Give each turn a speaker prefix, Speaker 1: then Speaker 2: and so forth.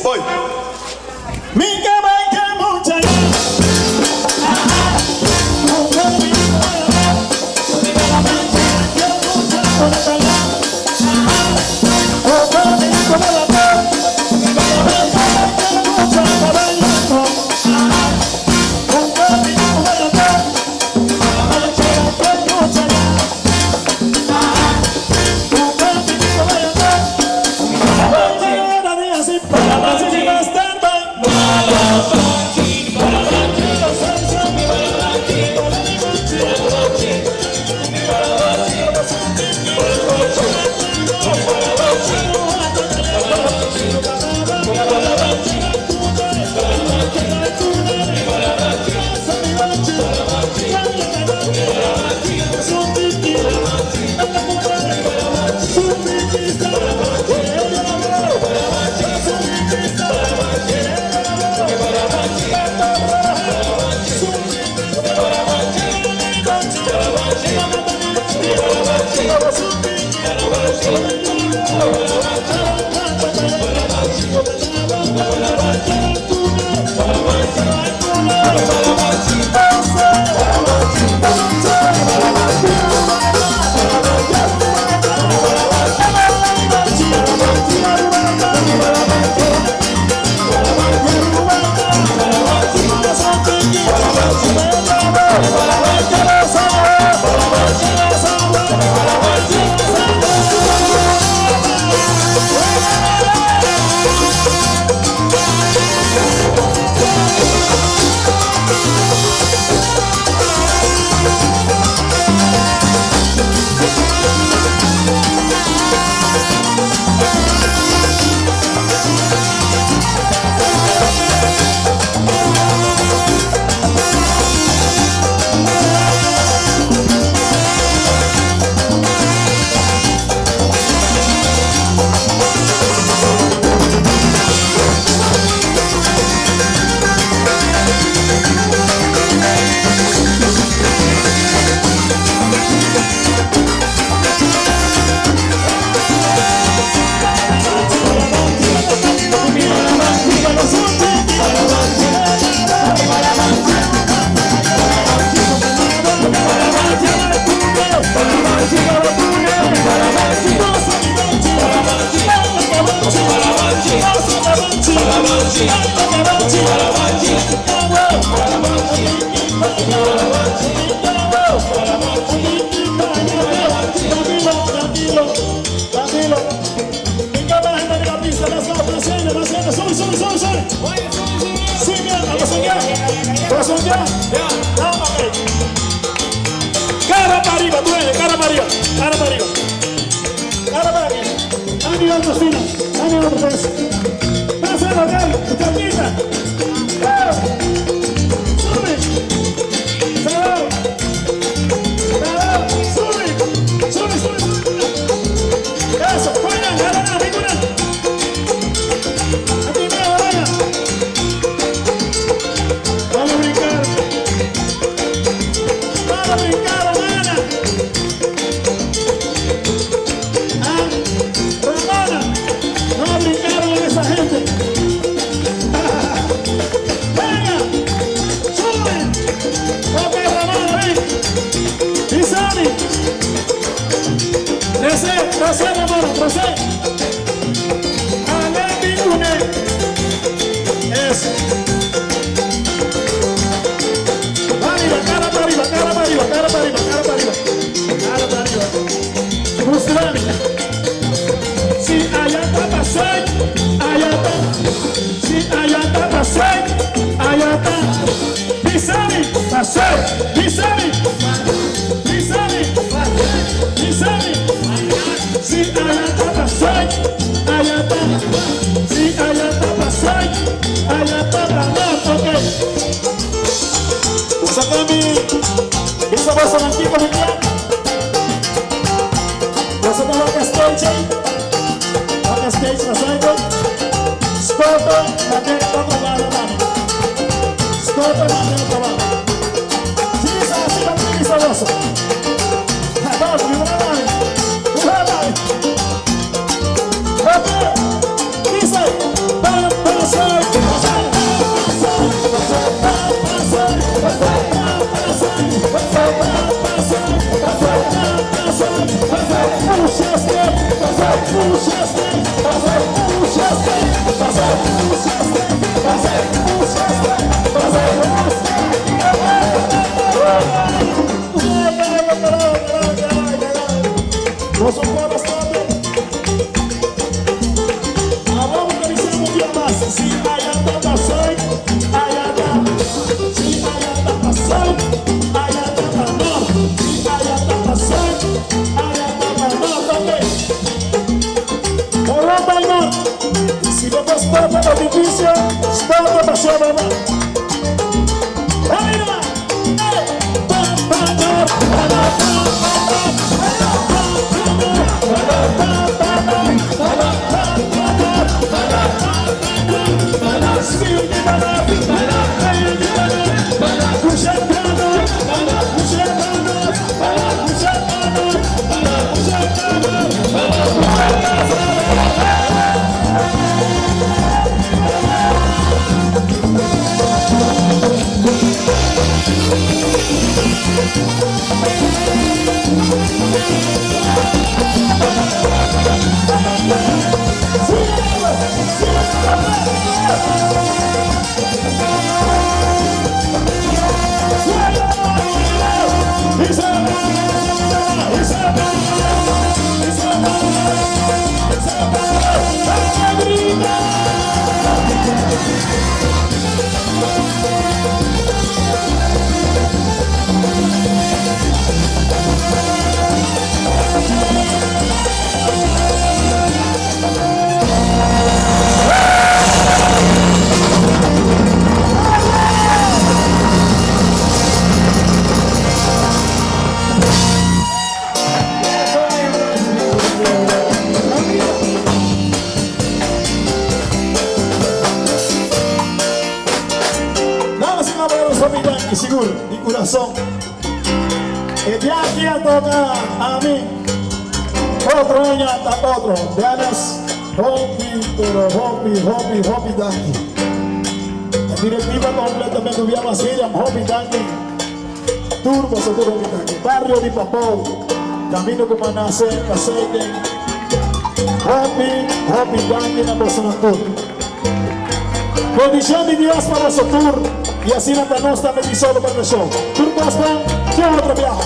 Speaker 1: Oi.
Speaker 2: Minha mãe quer muito cara para arriba, duele, cara para arriba, cara para arriba, cara para arriba. Ánimo, Cristina, ánimo, Cristina. Pásalo, Gaby, Capita. Sube. Salado. Salado. Sube. Sube, sube, sube. Eso, fuera, gana, figura. Aquí me vaya. Vamos a brincar. Vamos a brincar, hermana. Ramona, no brincaron en esa gente. Venga, sube. Ok, Ramona, ven. Pisani. Trece, Ramona, trece. Alemi une. Eso. Arriba, cara para arriba, cara para arriba, cara para arriba, cara para arriba. Cara para arriba. Muslani. Si allá está pasé, allá está. Si allá está pasé, allá está. Pisani, pasé, pisani. Pisani, pisani. Si allá está pasé, allá está. Si allá está pasé, allá está. Ok. Usa kami. Bisa bahasa nanti panitia. Bisa pakai stage. Pakai stage na sayo. Skoto natin ito trabaho namin. Skoto natin ito trabaho. Sige sa asipan nila sa loso. Vamos, viva na namin. Buha namin. Okay. Isa. Bam, bam. Se não for stop, é difícil. Stop, tá chamando. Vai lá! Seguro, de coração. E de aqui a tocar a mim. Outro año hasta otro. Veanas, Hopi Danke. La directiva completamente hubiera vacía, Hopi Danke. Turbo seguro Hopi Danke. Barrio de Papou. Camino como nace, Caseque. Hopi Danke na Bolsonaro Tour. Bendición de Dios para su tour. Y así la nostra bendición para el show. Tour Gospel, que otro viaje.